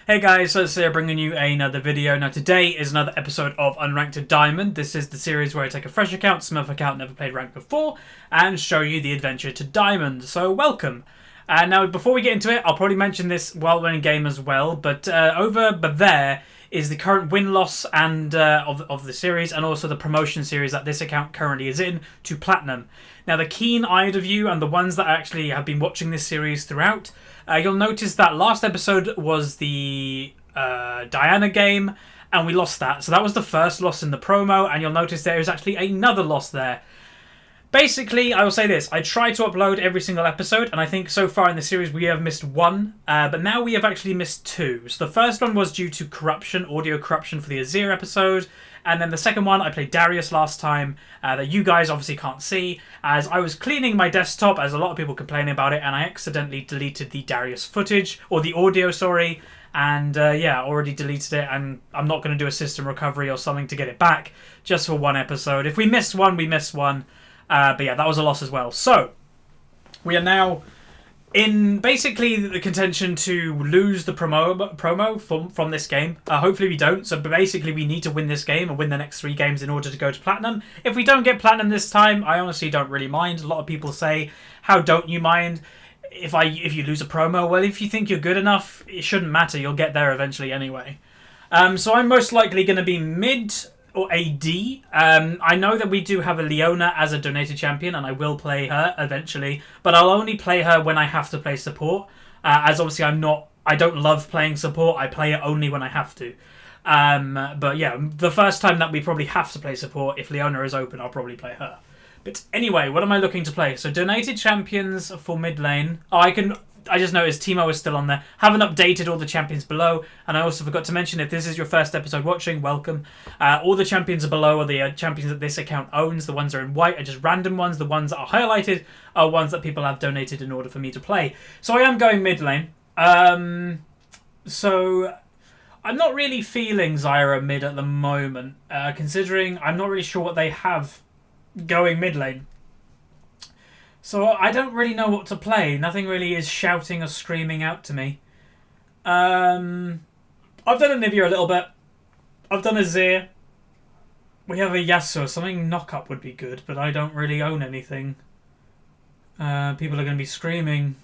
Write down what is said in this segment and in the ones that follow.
Hey guys, so it's here bringing you another video. Now today is another episode of Unranked to Diamond. This is the series where I take a fresh account, Smurf account, never played ranked before, and show you the adventure to Diamond. So welcome. Now before we get into it, I'll probably mention this while we're in game as well, but over there is the current win-loss and of the series, and also the promotion series that this account currently is in to Platinum. Now the keen-eyed of you and the ones that actually have been watching this series throughout, you'll notice that last episode was the Diana game, and we lost that. So that was the first loss in the promo, and you'll notice there is actually another loss there. Basically, I will say this. I try to upload every single episode, and I think so far in the series we have missed one, but now we have actually missed two. So the first one was due to corruption, audio corruption for the Azir episode, and then the second one, I played Darius last time, that you guys obviously can't see, as I was cleaning my desktop, as a lot of people complaining about it, and I accidentally deleted the Darius footage, or the audio, sorry, and yeah, already deleted it, and I'm not going to do a system recovery or something to get it back, just for one episode. If we missed one, we missed one. But yeah, that was a loss as well. So, we are now in basically the contention to lose the promo from this game. Hopefully we don't. So basically we need to win this game and win the next 3 games in order to go to Platinum. If we don't get Platinum this time, I honestly don't really mind. A lot of people say, how don't you mind if you lose a promo? Well, if you think you're good enough, it shouldn't matter. You'll get there eventually anyway. So I'm most likely going to be mid or AD. I know that we do have a Leona as a donated champion, and I will play her eventually, but I'll only play her when I have to play support, as obviously I don't love playing support. I play it only when I have to. But yeah, the first time that we probably have to play support, if Leona is open, I'll probably play her. But anyway, what am I looking to play? So donated champions for mid lane. I just noticed Teemo is still on there. Haven't updated all the champions below. And I also forgot to mention, if this is your first episode watching, welcome. All the champions below are the champions that this account owns. The ones that are in white are just random ones. The ones that are highlighted are ones that people have donated in order for me to play. So I am going mid lane. So I'm not really feeling Zyra mid at the moment, considering I'm not really sure what they have going mid lane. So I don't really know what to play. Nothing really is shouting or screaming out to me. I've done Anivia a little bit. I've done Azir. We have a Yasuo. Something knock-up would be good, but I don't really own anything. People are going to be screaming.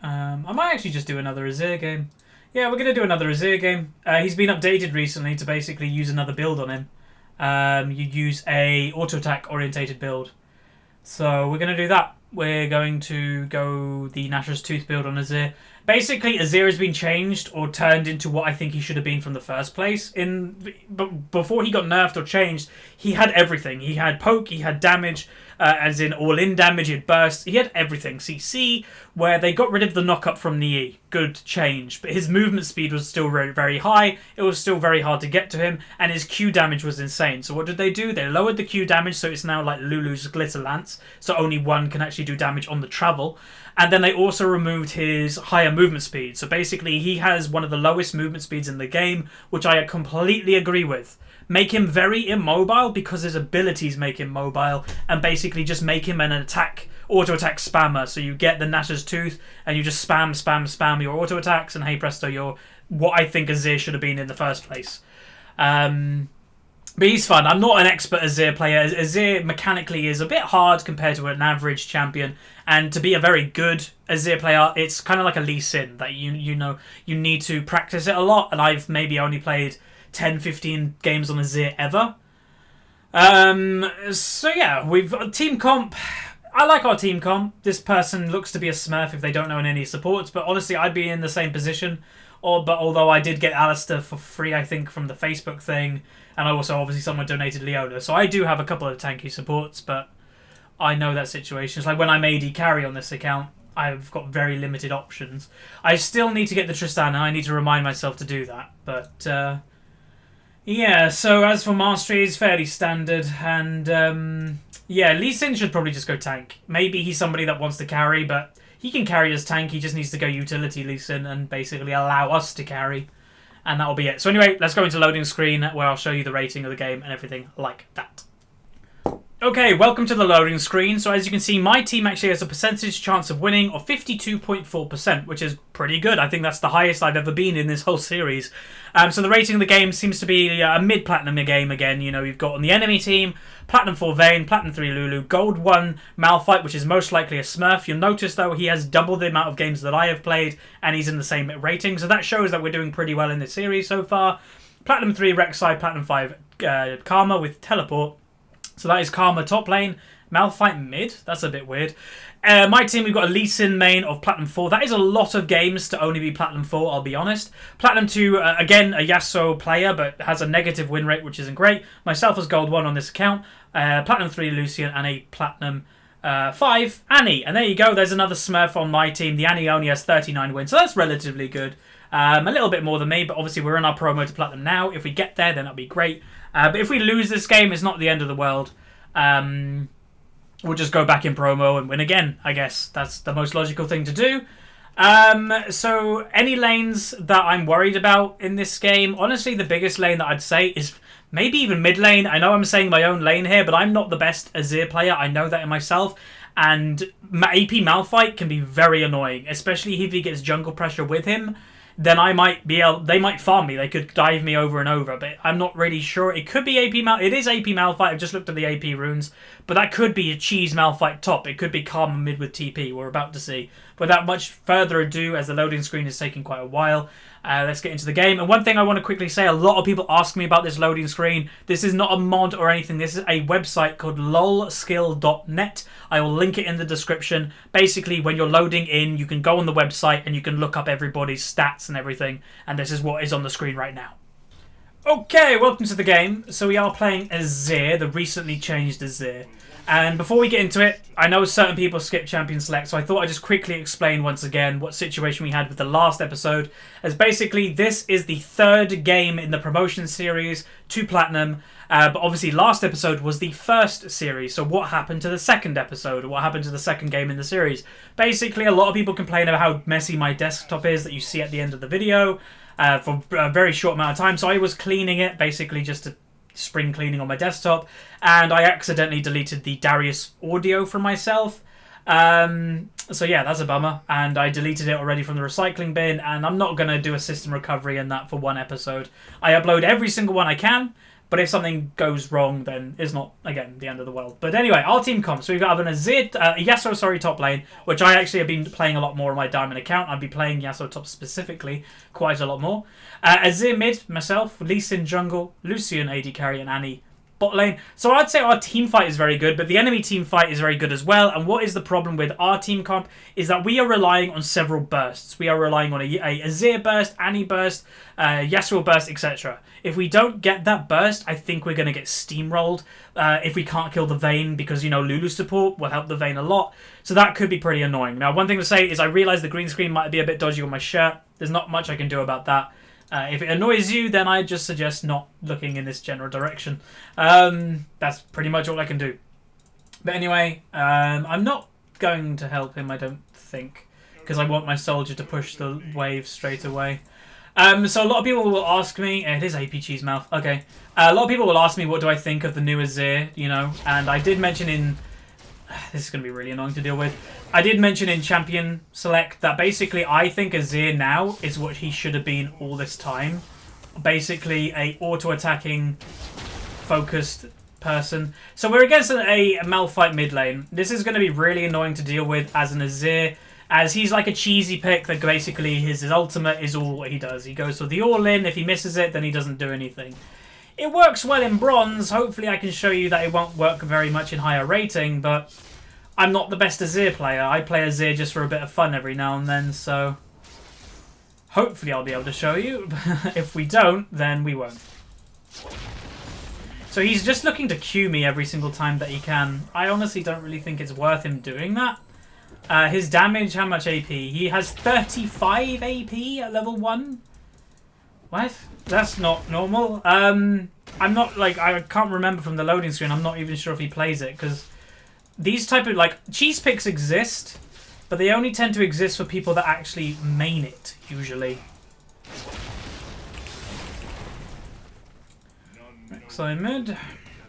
I might actually just do another Azir game. Yeah, we're going to do another Azir game. He's been updated recently to basically use another build on him. You use a auto-attack orientated build. So we're going to do that. We're going to go the Nashor's Tooth build on Azir. Basically, Azir has been changed or turned into what I think he should have been from the first place. But before he got nerfed or changed, he had everything. He had poke, he had damage, as in all-in damage, he had burst. He had everything. CC, where they got rid of the knock-up from the E. Good change. But his movement speed was still very, very high. It was still very hard to get to him. And his Q damage was insane. So what did they do? They lowered the Q damage, so it's now like Lulu's Glitter Lance. So only one can actually do damage on the travel. And then they also removed his higher movement speed. So basically, he has one of the lowest movement speeds in the game, which I completely agree with. Make him very immobile because his abilities make him mobile, and basically just make him an auto-attack spammer. So you get the Nashor's Tooth, and you just spam your auto-attacks, and hey presto, you're what I think Azir should have been in the first place. But he's fun. I'm not an expert Azir player. Azir mechanically is a bit hard compared to an average champion. And to be a very good Azir player, it's kind of like a Lee Sin, that you know you need to practice it a lot. And I've maybe only played 10-15 games on Azir ever. So yeah, we've team comp. I like our team comp. This person looks to be a Smurf if they don't know any supports. But honestly, I'd be in the same position. But although I did get Alistair for free, I think, from the Facebook thing. And also, obviously, someone donated Leona. So I do have a couple of tanky supports, but I know that situation. It's like when I'm AD carry on this account, I've got very limited options. I still need to get the Tristana. I need to remind myself to do that. But, yeah, so as for Mastery, it's fairly standard. And, yeah, Lee Sin should probably just go tank. Maybe he's somebody that wants to carry, but he can carry as tank. He just needs to go utility Lee Sin and basically allow us to carry. And that'll be it. So anyway, let's go into loading screen where I'll show you the rating of the game and everything like that. Okay, welcome to the loading screen. So as you can see, my team actually has a percentage chance of winning of 52.4%, which is pretty good. I think that's the highest I've ever been in this whole series. So the rating of the game seems to be a mid-platinum game again. You know, you've got on the enemy team, Platinum 4 Vayne, Platinum 3 Lulu, Gold 1 Malphite, which is most likely a Smurf. You'll notice, though, he has double the amount of games that I have played, and he's in the same rating. So that shows that we're doing pretty well in this series so far. Platinum 3 Rek'Sai, Platinum 5 Karma with Teleport. So that is Karma top lane, Malphite mid. That's a bit weird. My team, we've got a Lee Sin main of Platinum 4. That is a lot of games to only be Platinum 4, I'll be honest. Platinum 2, again, a Yasuo player, but has a negative win rate, which isn't great. Myself as Gold 1 on this account. Platinum 3 Lucian and a Platinum 5 Annie. And there you go, there's another Smurf on my team. The Annie only has 39 wins, so that's relatively good. A little bit more than me, but obviously we're in our promo to Platinum now. If we get there, then that'll be great. But if we lose this game, it's not the end of the world. We'll just go back in promo and win again, I guess. That's the most logical thing to do. So any lanes that I'm worried about in this game, honestly, the biggest lane that I'd say is maybe even mid lane. I know I'm saying my own lane here, but I'm not the best Azir player. I know that in myself. And AP Malphite can be very annoying, especially if he gets jungle pressure with him. Then I might be able, they might farm me. They could dive me over and over, but I'm not really sure. It could be AP Mal. It is AP Malphite. I've just looked at the AP runes, but that could be a cheese Malphite top. It could be Karma mid with TP. We're about to see. Without much further ado, as the loading screen is taking quite a while, let's get into the game. And one thing I want to quickly say, a lot of people ask me about this loading screen. This is not a mod or anything. This is a website called lolskill.net. I will link it in the description. Basically, when you're loading in, you can go on the website and you can look up everybody's stats and everything. And this is what is on the screen right now. Okay, welcome to the game. So we are playing Azir, the recently changed Azir. And before we get into it, I know certain people skip Champion Select, so I thought I'd just quickly explain once again what situation we had with the last episode. As basically, this is the third game in the promotion series to Platinum, but obviously last episode was the first series, so what happened to the second episode? What happened to the second game in the series? Basically, a lot of people complain about how messy my desktop is that you see at the end of the video for a very short amount of time, so I was cleaning it, basically just to spring cleaning on my desktop, and I accidentally deleted the Darius audio from myself. So yeah, that's a bummer, and I deleted it already from the recycling bin, and I'm not going to do a system recovery in that for one episode. I upload every single one I can, but if something goes wrong, then it's not, again, the end of the world. But anyway, our team comps. So we've got an Azir, Yasuo, top lane, which I actually have been playing a lot more on my Diamond account. I'll be playing Yasuo top specifically quite a lot more. Azir mid, myself, Lee Sin jungle, Lucian AD carry, and Annie bot lane. So I'd say our team fight is very good, but the enemy team fight is very good as well. And what is the problem with our team comp is that we are relying on several bursts. We are relying on a Azir burst, Annie burst, Yasuo burst, etc. If we don't get that burst, I think we're going to get steamrolled if we can't kill the Vayne, because, you know, Lulu support will help the Vayne a lot. So that could be pretty annoying. Now, one thing to say is I realize the green screen might be a bit dodgy on my shirt. There's not much I can do about that. If it annoys you, then I just suggest not looking in this general direction. That's pretty much all I can do. But anyway, I'm not going to help him, I don't think, because I want my soldier to push the wave straight away. So a lot of people will ask me, it is AP Cheese Mouth, okay. A lot of people will ask me what do I think of the new Azir, you know, and I did mention in, this is going to be really annoying to deal with, I did mention in Champion Select that basically I think Azir now is what he should have been all this time. Basically a auto-attacking focused person. So we're against a Malphite mid lane. This is going to be really annoying to deal with as an Azir, as he's like a cheesy pick that basically his ultimate is all what he does. He goes for the all-in. If he misses it, then he doesn't do anything. It works well in bronze. Hopefully I can show you that it won't work very much in higher rating, but I'm not the best Azir player. I play Azir just for a bit of fun every now and then, so hopefully I'll be able to show you. If we don't, then we won't. So he's just looking to Q me every single time that he can. I honestly don't really think it's worth him doing that. His damage, how much AP? He has 35 AP at level 1. What? That's not normal. I'm not, like, I can't remember from the loading screen. I'm not even sure if he plays it, because these type of, like, cheese picks exist, but they only tend to exist for people that actually main it, usually. Rek'Sai mid.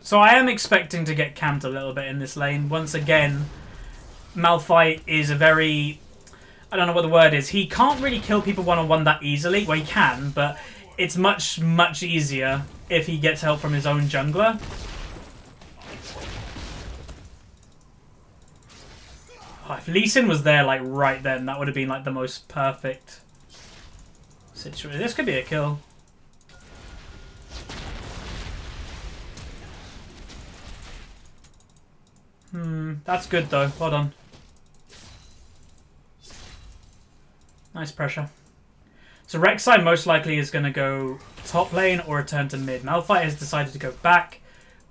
So I am expecting to get camped a little bit in this lane. Once again, Malphite is a very... I don't know what the word is. He can't really kill people one-on-one that easily. Well, he can, but it's much, much easier if he gets help from his own jungler. Oh, if Lee Sin was there, like, right then, that would have been, like, the most perfect situation. This could be a kill. That's good, though. Hold on. Nice pressure. So Rek'Sai most likely is going to go top lane or return to mid. Malphite has decided to go back,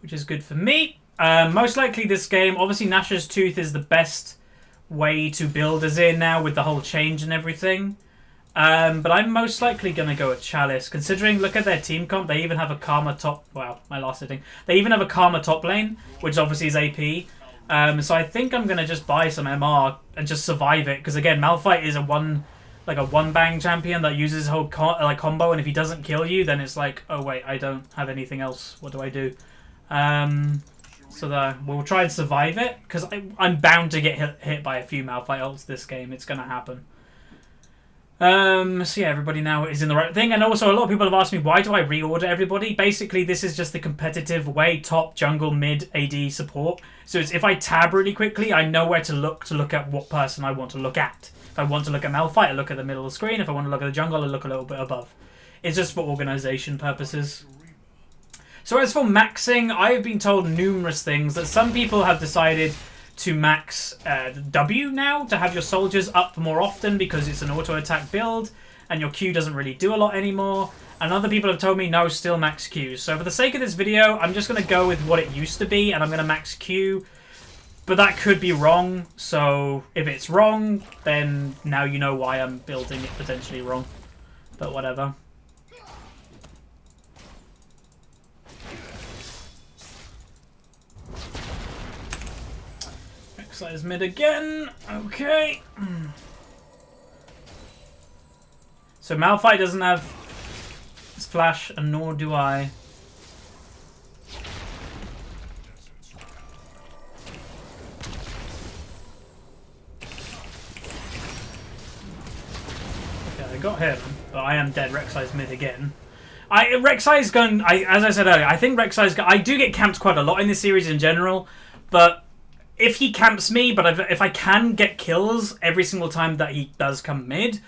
which is good for me. Most likely this game, obviously Nash's Tooth is the best way to build Azir now with the whole change and everything. But I'm most likely going to go with Chalice. Considering, look at their team comp, they even have a Karma top... Wow, my last hitting. They even have a Karma top lane, which obviously is AP. So I think I'm going to just buy some MR and just survive it. Because again, Malphite is a one-bang champion that uses his whole combo. And if he doesn't kill you, then it's like, oh wait, I don't have anything else. What do I do? So we'll try and survive it. Because I'm bound to get hit by a few Malphite ults this game. It's going to happen. So yeah, everybody now is in the right thing. And also, a lot of people have asked me, why do I reorder everybody? Basically, this is just the competitive way. Top, jungle, mid, AD, support. So it's, if I tab really quickly, I know where to look at what person I want to look at. If I want to look at Malphite, I look at the middle of the screen. If I want to look at the jungle, I look a little bit above. It's just for organization purposes. So as for maxing, I've been told numerous things that some people have decided to max W now, to have your soldiers up more often because it's an auto-attack build and your Q doesn't really do a lot anymore. And other people have told me, no, still max Q. So for the sake of this video, I'm just going to go with what it used to be and I'm going to max Q. But that could be wrong, so if it's wrong, then now you know why I'm building it potentially wrong. But whatever. Rek'Sai's mid again. Okay. So Malphite doesn't have his flash, and nor do I. Okay, I got him, but I am dead. Rek'Sai's mid again. Rek'Sai's going. As I said earlier, I think Rek'Sai's. I do get camped quite a lot in this series in general, but if he camps me, but if I can get kills every single time that he does come mid,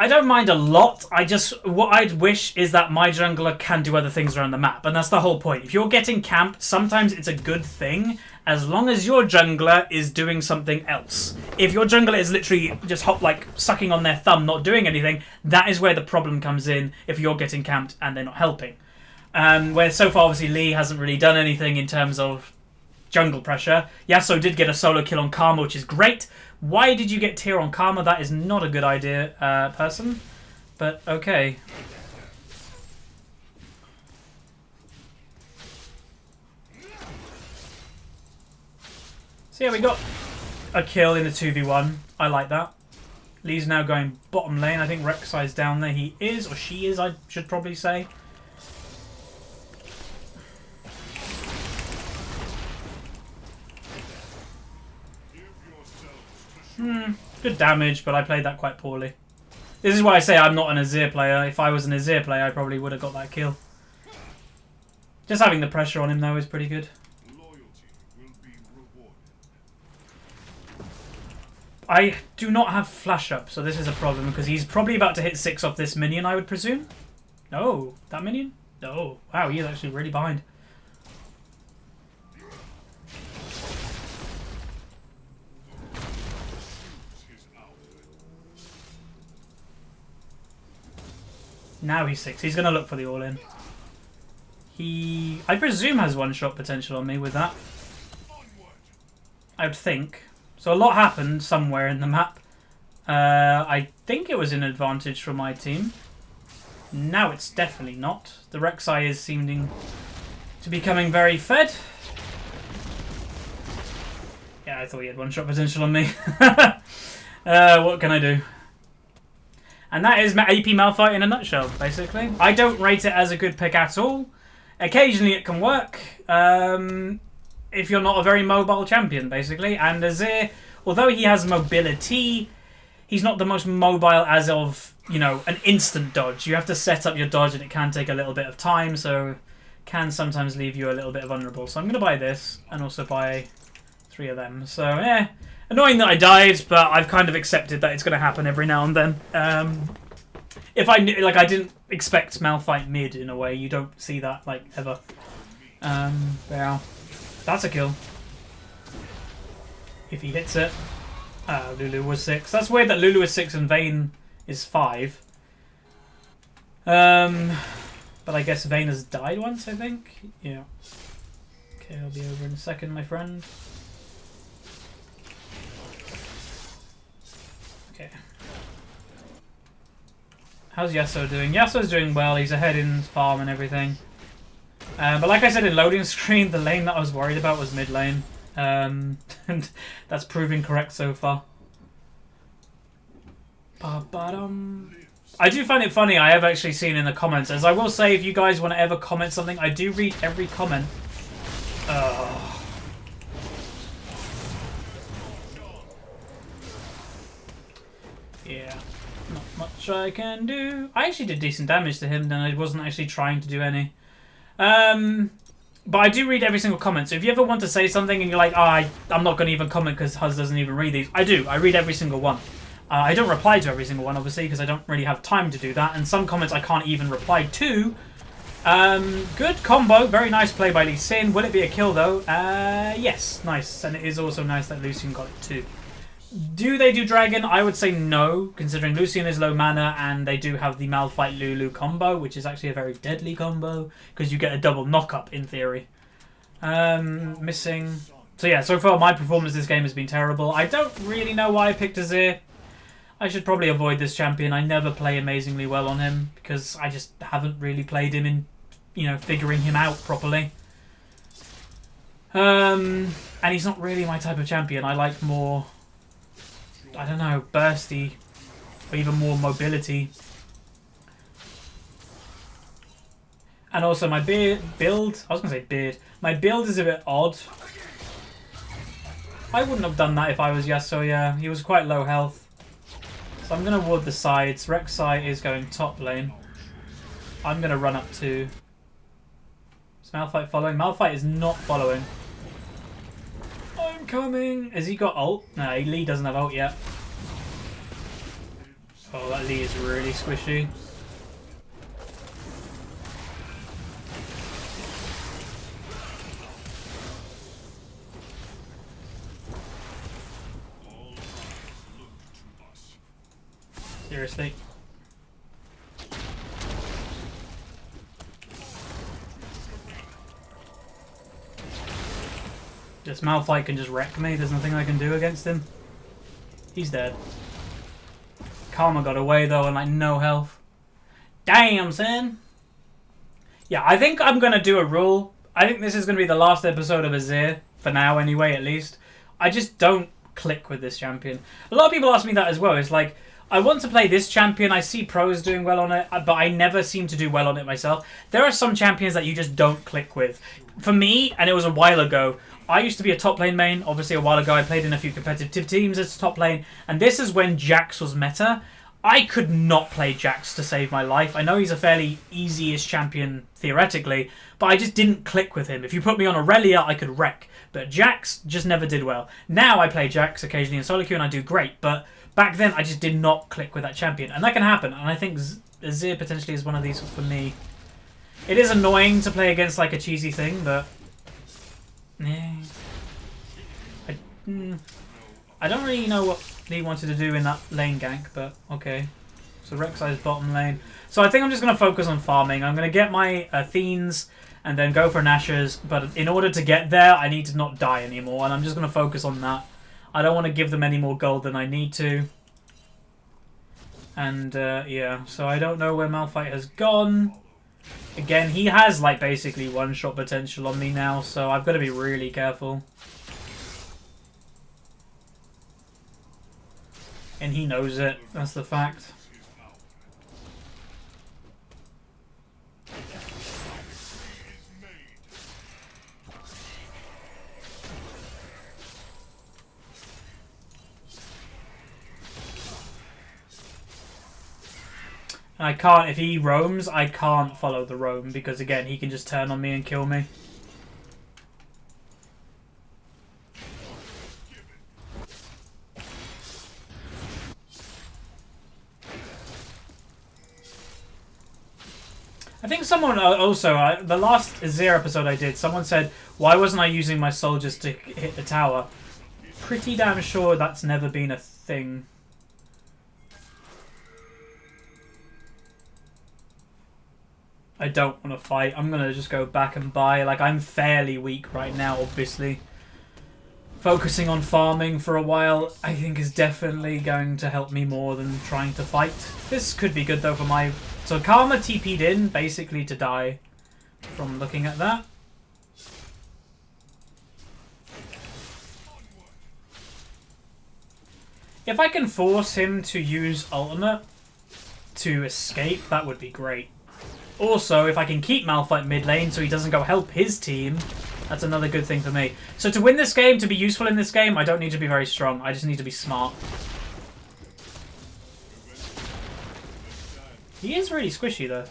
I don't mind a lot. What I'd wish is that my jungler can do other things around the map, and that's the whole point. If you're getting camped, sometimes it's a good thing as long as your jungler is doing something else. If your jungler is literally just sucking on their thumb, not doing anything, that is where the problem comes in if you're getting camped and they're not helping. Where so far, obviously, Lee hasn't really done anything in terms of jungle pressure. Yasuo did get a solo kill on Karma, which is great. Why did you get tier on Karma? That is not a good idea, person. But okay. So yeah, we got a kill in the 2v1. I like that. Lee's now going bottom lane. I think Rek'Sai's down there. He is, or she is, I should probably say. Good damage, but I played that quite poorly. This is why I say I'm not an Azir player. If I was an Azir player, I probably would have got that kill. Just having the pressure on him, though, is pretty good. I do not have flash up, so this is a problem, because he's probably about to hit 6 off this minion, I would presume. No, that minion? No. Wow, he is actually really behind. Now he's 6. He's going to look for the all-in. He, I presume, has one-shot potential on me with that. I would think. So a lot happened somewhere in the map. I think it was an advantage for my team. Now it's definitely not. The Rek'Sai is seeming to be becoming very fed. Yeah, I thought he had one-shot potential on me. What can I do? And that is AP Malphite in a nutshell, basically. I don't rate it as a good pick at all. Occasionally it can work if you're not a very mobile champion, basically. And Azir, although he has mobility, he's not the most mobile as of, you know, an instant dodge. You have to set up your dodge and it can take a little bit of time, so can sometimes leave you a little bit vulnerable. So I'm going to buy this and also buy 3 of them. So, yeah, annoying that I died, but I've kind of accepted that it's going to happen every now and then. If I knew, like, I didn't expect Malphite mid in a way. You don't see that, like, ever. Yeah, that's a kill. If he hits it. Lulu was 6. That's weird that Lulu is 6 and Vayne is 5. But I guess Vayne has died once, I think. Yeah. Okay, I'll be over in a second, my friend. Okay. How's Yasuo doing? Yasuo's doing well. He's ahead in farm and everything. But like I said in loading screen, the lane that I was worried about was mid lane. And that's proving correct so far. I do find it funny. I have actually seen in the comments, as I will say, if you guys want to ever comment something, I do read every comment. Yeah, not much I can do. I actually did decent damage to him, then I wasn't actually trying to do any. But I do read every single comment, so if you ever want to say something and you're like, I'm not going to even comment because Huz doesn't even read these, I do. I read every single one. I don't reply to every single one, obviously, because I don't really have time to do that, and some comments I can't even reply to. Good combo. Very nice play by Lee Sin. Will it be a kill, though? Yes. Nice. And it is also nice that Lucian got it, too. Do they do Dragon? I would say no, considering Lucian is low mana, and they do have the Malphite Lulu combo, which is actually a very deadly combo, because you get a double knock-up, in theory. Missing. So yeah, so far my performance this game has been terrible. I don't really know why I picked Azir. I should probably avoid this champion. I never play amazingly well on him, because I just haven't really played him in, you know, figuring him out properly. And he's not really my type of champion. I like more, I don't know, bursty, or even more mobility. And also my build, I was going to say beard, my build is a bit odd. I wouldn't have done that if I was Yasuo, yeah. He was quite low health. So I'm going to ward the sides. Rek'Sai is going top lane. I'm going to run up to... Is Malphite following? Malphite is not following. I'm coming! Has he got ult? No, Lee doesn't have ult yet. Oh, that Lee is really squishy. Seriously. This Malphite can just wreck me. There's nothing I can do against him. He's dead. Karma got away though and like no health. Damn, son. Yeah, I think I'm going to do a rule. I think this is going to be the last episode of Azir. For now anyway, at least. I just don't click with this champion. A lot of people ask me that as well. It's like, I want to play this champion. I see pros doing well on it, but I never seem to do well on it myself. There are some champions that you just don't click with. For me, and it was a while ago, I used to be a top lane main. Obviously, a while ago, I played in a few competitive teams as top lane, and this is when Jax was meta. I could not play Jax to save my life. I know he's a fairly easy-ish champion, theoretically, but I just didn't click with him. If you put me on Aurelia, I could wreck, but Jax just never did well. Now I play Jax occasionally in solo queue, and I do great, but back then, I just did not click with that champion. And that can happen. And I think Azir potentially is one of these for me. It is annoying to play against like a cheesy thing, but... yeah. I don't really know what he wanted to do in that lane gank, but okay. So Rek'Sai's bottom lane. So I think I'm just going to focus on farming. I'm going to get my Athenes and then go for Nashers. But in order to get there, I need to not die anymore. And I'm just going to focus on that. I don't want to give them any more gold than I need to. And, yeah. So I don't know where Malphite has gone. Again, he has, like, basically one-shot potential on me now. So I've got to be really careful. And he knows it. That's the fact. And I can't, if he roams, I can't follow the roam because, again, he can just turn on me and kill me. I think someone also, the last Azir episode I did, someone said, why wasn't I using my soldiers to hit the tower? Pretty damn sure that's never been a thing. I don't want to fight. I'm going to just go back and buy. Like, I'm fairly weak right now, obviously. Focusing on farming for a while, I think, is definitely going to help me more than trying to fight. This could be good, though, for my... So Karma TP'd in, basically, to die from looking at that. If I can force him to use ultimate to escape, that would be great. Also, if I can keep Malphite mid lane so he doesn't go help his team, that's another good thing for me. So to win this game, to be useful in this game, I don't need to be very strong. I just need to be smart. He is really squishy, though.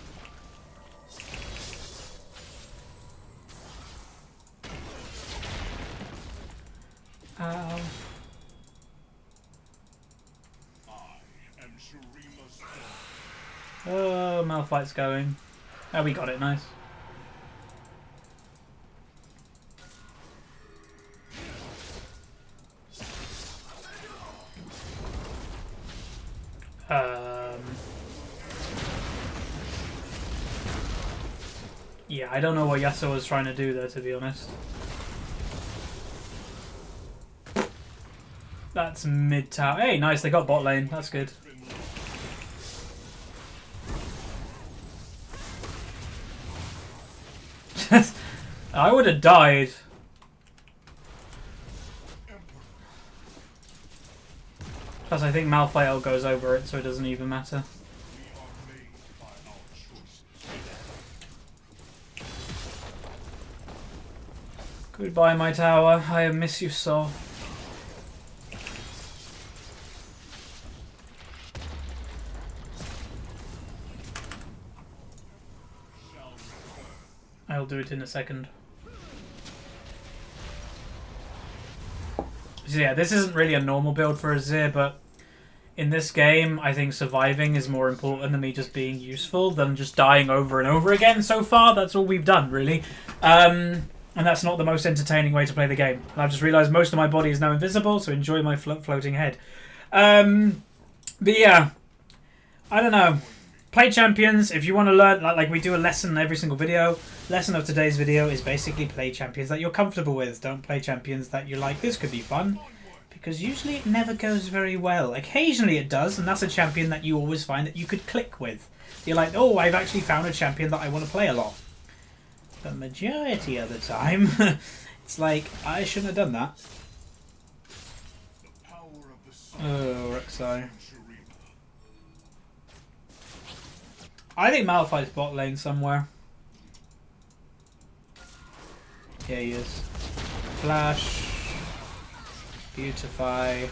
Oh, Malphite's going. Oh, we got it. Nice. Yeah, I don't know what Yasuo was trying to do there, to be honest. That's mid tower. Hey, nice. They got bot lane. That's good. I would have died. Plus, I think Malphite goes over it, so it doesn't even matter. Goodbye, my tower. I miss you so. I'll do it in a second. So yeah, this isn't really a normal build for Azir, but in this game, I think surviving is more important than me just being useful than just dying over and over again so far. That's all we've done, really. And that's not the most entertaining way to play the game. And I've just realised most of my body is now invisible, so enjoy my floating head. But yeah, I don't know. Play champions. If you want to learn, like we do a lesson in every single video. Lesson of today's video is basically play champions that you're comfortable with. Don't play champions that you're like, this could be fun. Because usually it never goes very well. Occasionally it does, and that's a champion that you always find that you could click with. You're like, oh, I've actually found a champion that I want to play a lot. The majority of the time, it's like, I shouldn't have done that. Oh, Rek'Sai. I think Malphite's bot lane somewhere. Here he is. Flash. Beautify.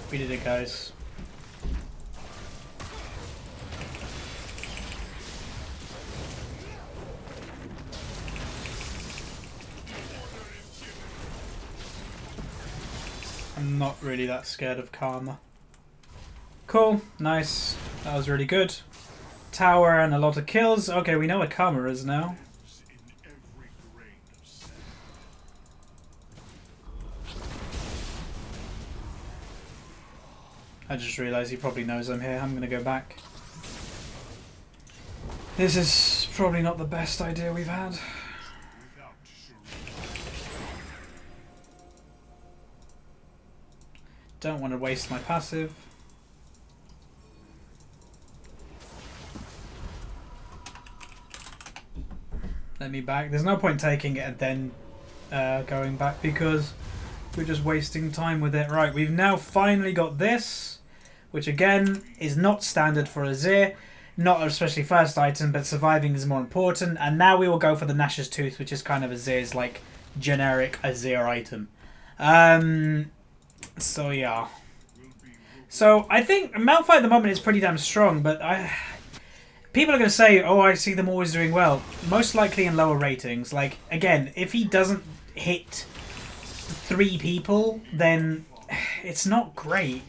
We did it, guys. I'm not really that scared of Karma. Cool, nice. That was really good. Tower and a lot of kills. Okay, we know where Karma is now. I just realised he probably knows I'm here. I'm going to go back. This is probably not the best idea we've had. Don't want to waste my passive. Let me back. There's no point taking it and then going back because We're just wasting time with it. Right, we've now finally got this, which again is not standard for Azir. Not especially first item, but surviving is more important. And now we will go for the Nash's Tooth, which is kind of Azir's like generic Azir item. So yeah. So I think Malphite at the moment is pretty damn strong, but people are going to say, oh, I see them always doing well. Most likely in lower ratings. Like, again, if he doesn't hit 3 people, then it's not great.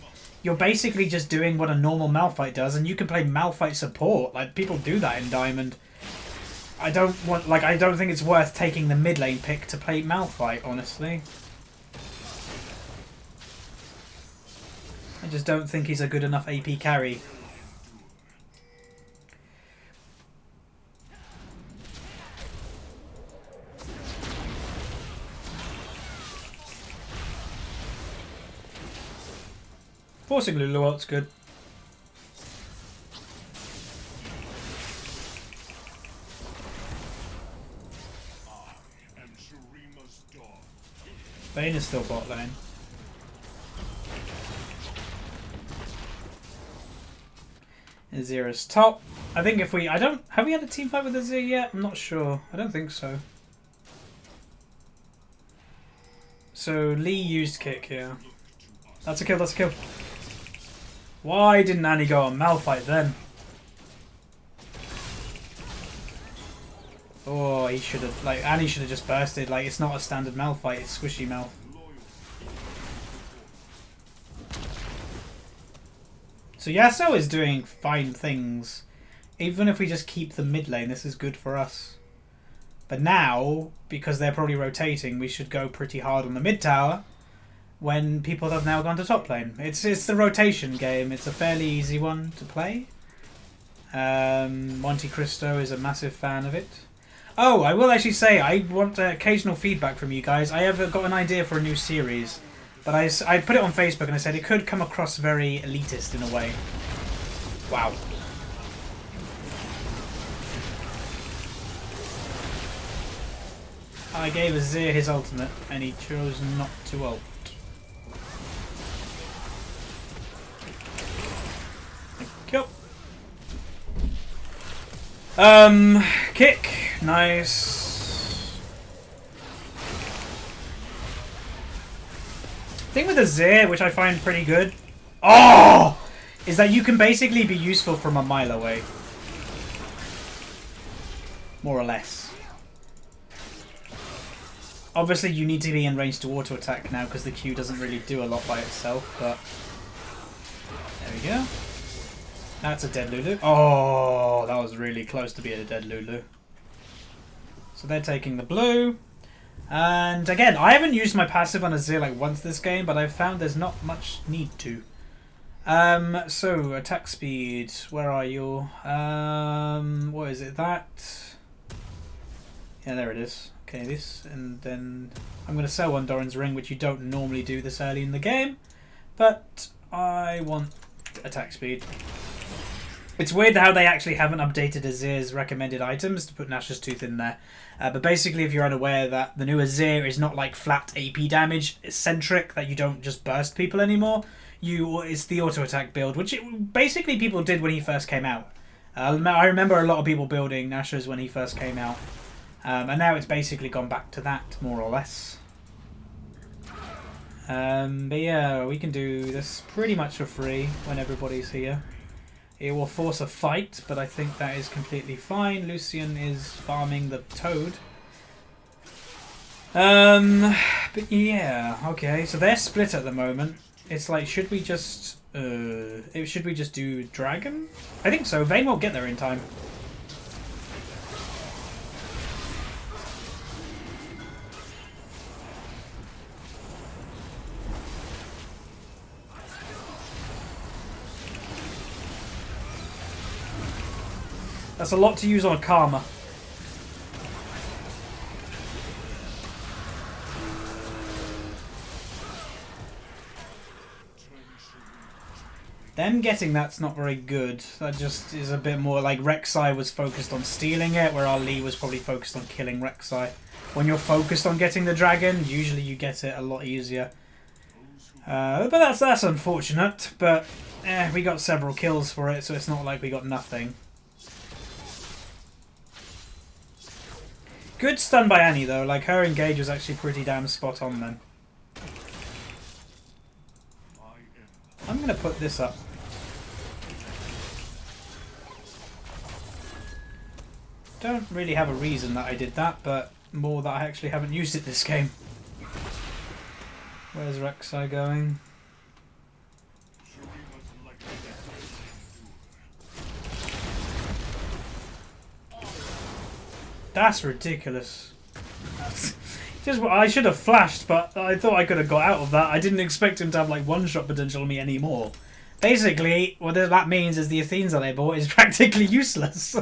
You're basically just doing what a normal Malphite does, and you can play Malphite support. Like, people do that in Diamond. I don't think it's worth taking the mid lane pick to play Malphite, honestly. I just don't think he's a good enough AP carry. Forcing Lulu out's good. Vayne is still bot lane. Azir is top. I think if we... have we had a team fight with Azir yet? I'm not sure. I don't think so. So Lee used kick here. That's a kill, that's a kill. Why didn't Annie go on Malphite then? Oh, he should have... Like, Annie should have just bursted. Like, it's not a standard Malphite, it's squishy Malph. So Yasuo is doing fine things. Even if we just keep the mid lane, this is good for us. But now, because they're probably rotating, we should go pretty hard on the mid tower when people have now gone to top lane. It's the rotation game. It's a fairly easy one to play. Monte Cristo is a massive fan of it. Oh, I will actually say, I want occasional feedback from you guys. I have got an idea for a new series. But I put it on Facebook and I said it could come across very elitist in a way. Wow. I gave Azir his ultimate and he chose not to ult. Thank you. Kick. Nice. Thing with Azir, which I find pretty good, is that you can basically be useful from a mile away. More or less. Obviously you need to be in range to auto attack now because the Q doesn't really do a lot by itself, but there we go. That's a dead Lulu. Oh, that was really close to being a dead Lulu. So they're taking the blue. And again, I haven't used my passive on Azir like once this game, but I've found there's not much need to. So attack speed, where are you? What is it? That? Yeah, there it is. Okay, this, and then I'm going to sell one Doran's Ring, which you don't normally do this early in the game, but I want attack speed. It's weird how they actually haven't updated Azir's recommended items to put Nash's Tooth in there. But basically, if you're unaware that the new Azir is not like flat AP damage, it's centric, that you don't just burst people anymore. It's the auto attack build, which basically people did when he first came out. I remember a lot of people building Nash's when he first came out. And now it's basically gone back to that, more or less. But yeah, we can do this pretty much for free when everybody's here. It will force a fight, but I think that is completely fine. Lucian is farming the toad. But yeah, okay. So they're split at the moment. It's like, should we just do dragon? I think so. Vayne won't get there in time. That's a lot to use on a Karma. Them getting that's not very good. That just is a bit more like Rek'Sai was focused on stealing it, where our Lee was probably focused on killing Rek'Sai. when you're focused on getting the dragon, usually you get it a lot easier. But that's unfortunate. But we got several kills for it, so it's not like we got nothing. Good stun by Annie though. Like her engage was actually pretty damn spot on then. I'm gonna put this up. Don't really have a reason that I did that, but more that I actually haven't used it this game. Where's Rek'Sai going? That's ridiculous. Just I should have flashed, but I thought I could have got out of that. I didn't expect him to have like one-shot potential on me anymore. Basically, what that means is the Athenes that I bought is practically useless.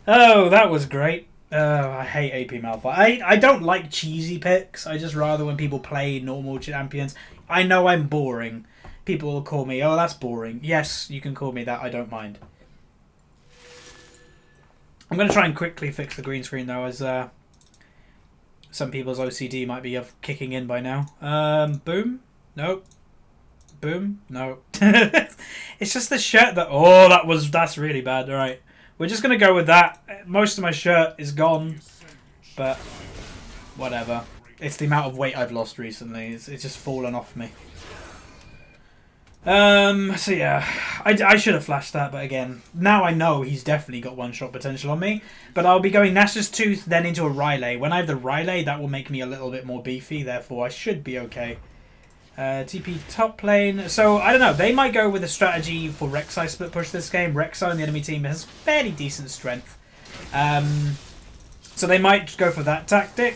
Oh, that was great. I hate AP Malphite. I don't like cheesy picks. I just rather when people play normal champions. I know I'm boring. People will call me, oh, that's boring. Yes, you can call me that. I don't mind. I'm going to try and quickly fix the green screen, though, as some people's OCD might be kicking in by now. Boom. Nope. Boom. No. It's just the shirt that... Oh, that's really bad. All right. We're just going to go with that. Most of my shirt is gone, but whatever. It's the amount of weight I've lost recently. It's just fallen off me. So yeah, I should have flashed that, but again, now I know he's definitely got one-shot potential on me. But I'll be going Nash's Tooth, then into a Rylai. When I have the Rylai, that will make me a little bit more beefy, therefore I should be okay. TP top lane. So, I don't know. They might go with a strategy for Rek'Sai split push this game. Rek'Sai on the enemy team has fairly decent strength. So they might go for that tactic.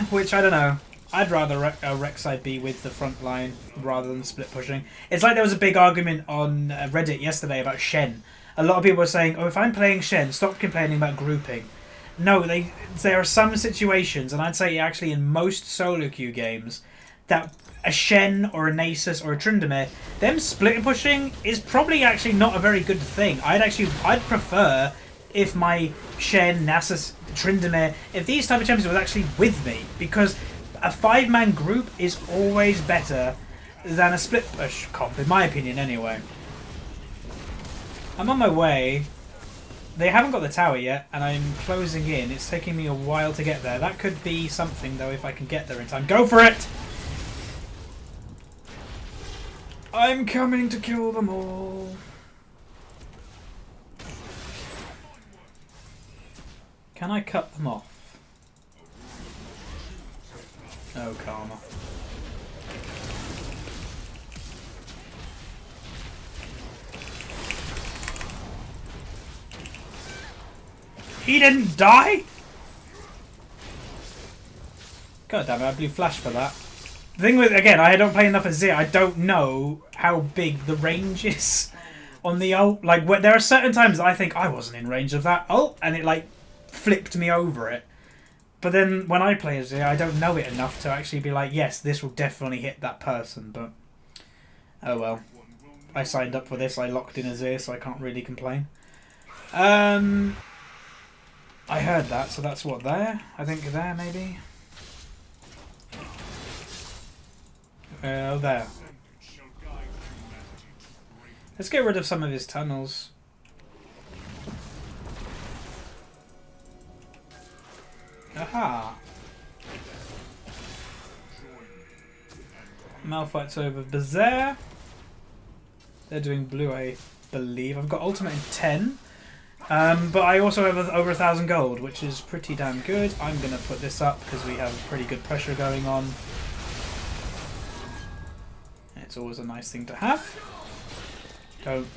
Which, I don't know. I'd rather Rek'Sai be with the front line rather than split pushing. It's like there was a big argument on Reddit yesterday about Shen. A lot of people were saying, oh, if I'm playing Shen, stop complaining about grouping. No, there are some situations, and I'd say actually in most solo queue games, that a Shen or a Nasus or a Tryndamere, them split pushing is probably actually not a very good thing. I'd prefer if my Shen, Nasus, Tryndamere, if these type of champions was actually with me, because a 5-man group is always better than a split push comp, in my opinion anyway. I'm on my way. They haven't got the tower yet, and I'm closing in. It's taking me a while to get there. That could be something, though, if I can get there in time. Go for it! I'm coming to kill them all. Can I cut them off? Oh, karma. He didn't die? God damn it, I blew flash for that. The thing with, again, I don't play enough Azir. I don't know how big the range is on the ult. Like, there are certain times that I think I wasn't in range of that ult, and it, like, flipped me over it. But then when I play Azir, I don't know it enough to actually be like, yes, this will definitely hit that person. But, oh well. I signed up for this. I locked in Azir, so I can't really complain. I heard that, so that's what, there? I think there, maybe? Oh, there. Let's get rid of some of his tunnels. Aha! Malphite's over Bazaar. They're doing blue, I believe. I've got ultimate in 10. But I also have over 1,000 gold, which is pretty damn good. I'm going to put this up because we have pretty good pressure going on. It's always a nice thing to have. Don't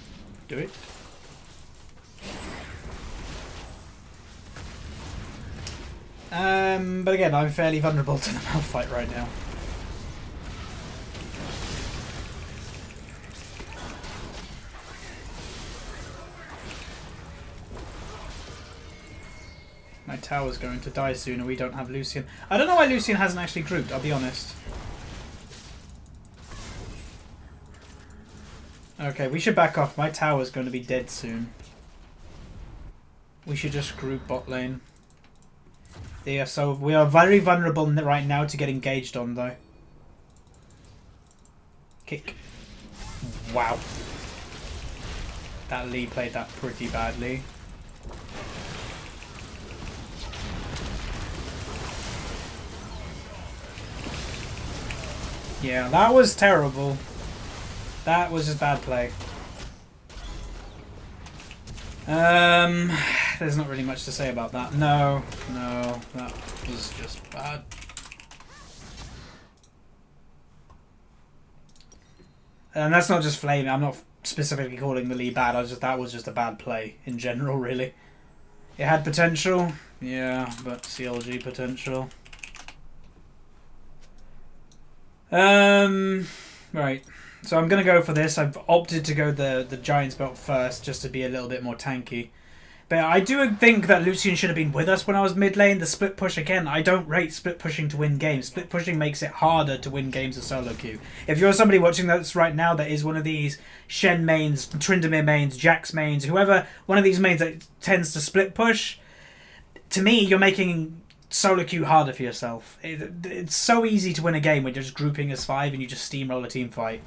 do it. But again, I'm fairly vulnerable to the Malphite right now. My tower's going to die soon and we don't have Lucian. I don't know why Lucian hasn't actually grouped, I'll be honest. Okay, we should back off. My tower's going to be dead soon. We should just group bot lane. Yeah, so we are very vulnerable right now to get engaged on, though. Kick. Wow. That Lee played that pretty badly. Yeah, that was terrible. That was just bad play. There's not really much to say about that. No, that was just bad. And that's not just flaming. I'm not specifically calling the Lee bad. That was just a bad play in general, really. It had potential, yeah, but CLG potential. Right. So I'm gonna go for this. I've opted to go the Giant's belt first, just to be a little bit more tanky. But I do think that Lucian should have been with us when I was mid lane. The split push, again, I don't rate split pushing to win games. Split pushing makes it harder to win games of solo queue. If you're somebody watching this right now that is one of these Shen mains, Tryndamere mains, Jax mains, whoever, one of these mains that tends to split push, to me, you're making solo queue harder for yourself. It's so easy to win a game when you're just grouping as 5 and you just steamroll a team fight.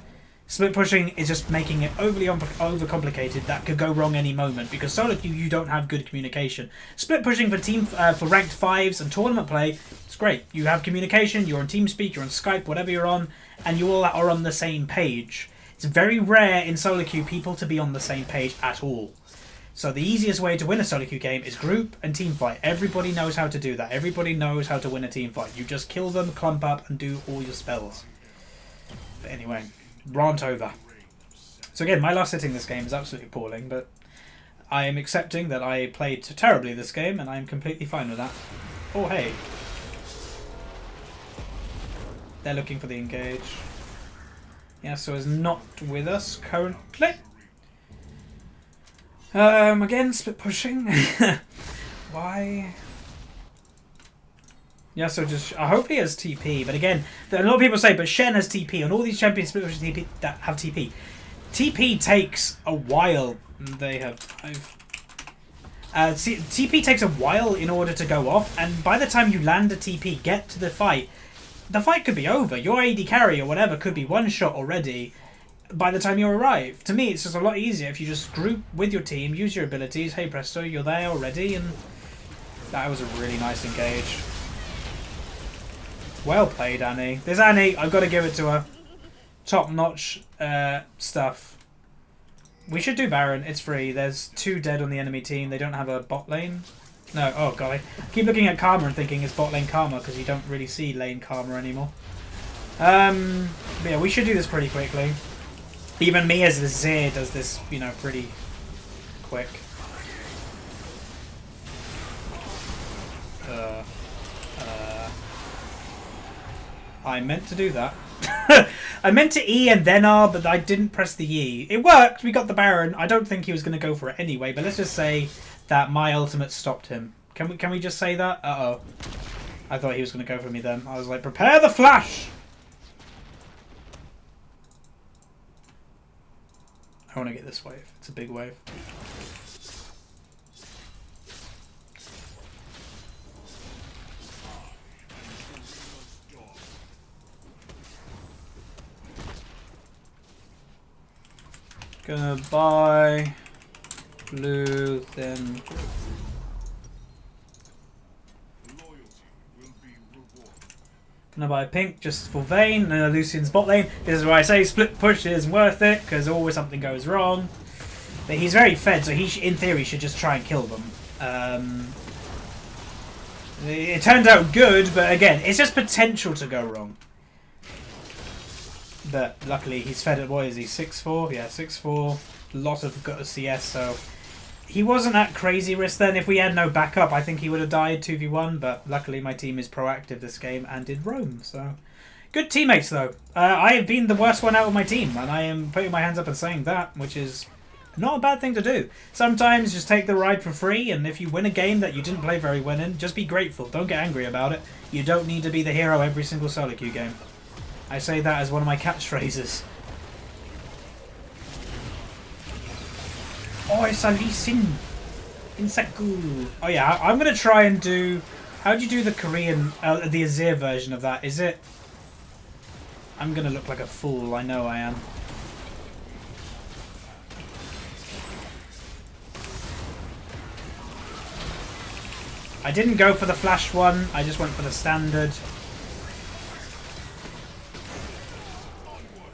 Split pushing is just making it overly overcomplicated. That could go wrong any moment because solo queue you don't have good communication. Split pushing for ranked 5s and tournament play, it's great. You have communication. You're on TeamSpeak, you're on Skype, whatever you're on, and you all are on the same page. It's very rare in solo queue people to be on the same page at all. So the easiest way to win a solo queue game is group and team fight. Everybody knows how to do that. Everybody knows how to win a team fight. You just kill them, clump up, and do all your spells. But anyway, rant over. So again, my last hitting this game is absolutely appalling, but I am accepting that I played terribly this game, and I am completely fine with that. Oh, hey. They're looking for the engage. Yasuo is not with us currently. Again, split pushing. Why? Yeah, so just I hope he has TP, but again, a lot of people say, but Shen has TP, and all these champions split pushing TP that have TP. TP takes a while. They have. TP takes a while in order to go off, and by the time you land a TP, get to the fight could be over. Your AD carry or whatever could be one shot already. By the time you arrive. To me, it's just a lot easier if you just group with your team, use your abilities, hey presto, you're there already, and that was a really nice engage. Well played, Annie. There's Annie, I've got to give it to her. Top-notch stuff. We should do Baron, it's free. There's 2 dead on the enemy team, they don't have a bot lane. No, oh god, I keep looking at Karma and thinking it's bot lane Karma, because you don't really see lane Karma anymore. But yeah, we should do this pretty quickly. Even me as the Azir does this, you know, pretty quick. I meant to do that. I meant to E and then R, but I didn't press the E. It worked, we got the Baron. I don't think he was going to go for it anyway, but let's just say that my ultimate stopped him. Can we just say that? Uh-oh. I thought he was going to go for me then. I was like, prepare the flash! I want to get this wave. It's a big wave. Gonna buy blue, then gonna buy pink just for Vayne. Lucian's bot lane. This is where I say split push isn't worth it because always something goes wrong. But he's very fed, so he in theory should just try and kill them. It turned out good, but again, it's just potential to go wrong. But luckily he's fed at, what is he, 6'4"? Yeah, 6'4". Lot of CS, so he wasn't at crazy risk then. If we had no backup, I think he would have died 2v1, but luckily my team is proactive this game and did roam, so... Good teammates, though. I have been the worst one out of my team, and I am putting my hands up and saying that, which is not a bad thing to do. Sometimes just take the ride for free, and if you win a game that you didn't play very well in, just be grateful. Don't get angry about it. You don't need to be the hero every single solo queue game. I say that as one of my catchphrases. Oh, it's a Lee Sin. Insaku. Oh yeah, I'm going to try and do How do you do the Korean, the Azir version of that? Is it... I'm going to look like a fool, I know I am. I didn't go for the flash one, I just went for the standard.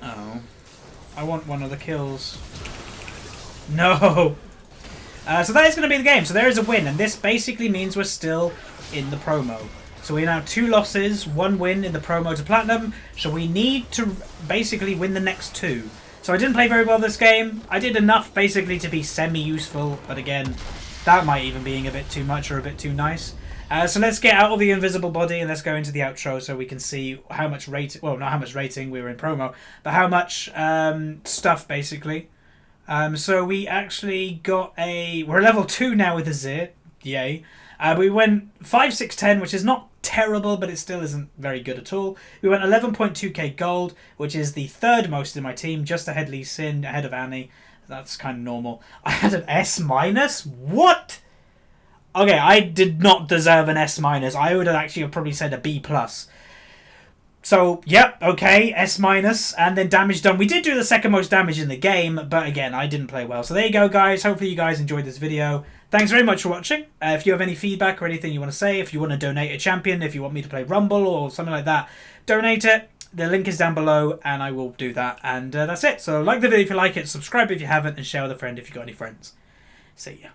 Oh. I want one of the kills. No! So that is going to be the game. So there is a win, and this basically means we're still in the promo. So we now 2 losses, 1 win in the promo to Platinum. So we need to basically win the next 2. So I didn't play very well this game. I did enough basically to be semi-useful, but again, that might even be a bit too much or a bit too nice. So let's get out of the invisible body and let's go into the outro so we can see how much rating, well, not how much rating, we were in promo, but how much stuff basically. So we actually got we're level 2 now with Azir, yay. We went 5, 6, 10, which is not terrible, but it still isn't very good at all. We went 11.2k gold, which is the 3rd most in my team, just ahead Lee Sin, ahead of Annie. That's kind of normal. I had an S-? What? Okay, I did not deserve an S-. I would have actually probably said a B+. So, yep, okay, S-, and then damage done. We did do the 2nd most damage in the game, but again, I didn't play well. So there you go, guys. Hopefully you guys enjoyed this video. Thanks very much for watching. If you have any feedback or anything you want to say, if you want to donate a champion, if you want me to play Rumble or something like that, donate it. The link is down below, and I will do that. And that's it. So like the video if you like it, subscribe if you haven't, and share with a friend if you've got any friends. See ya.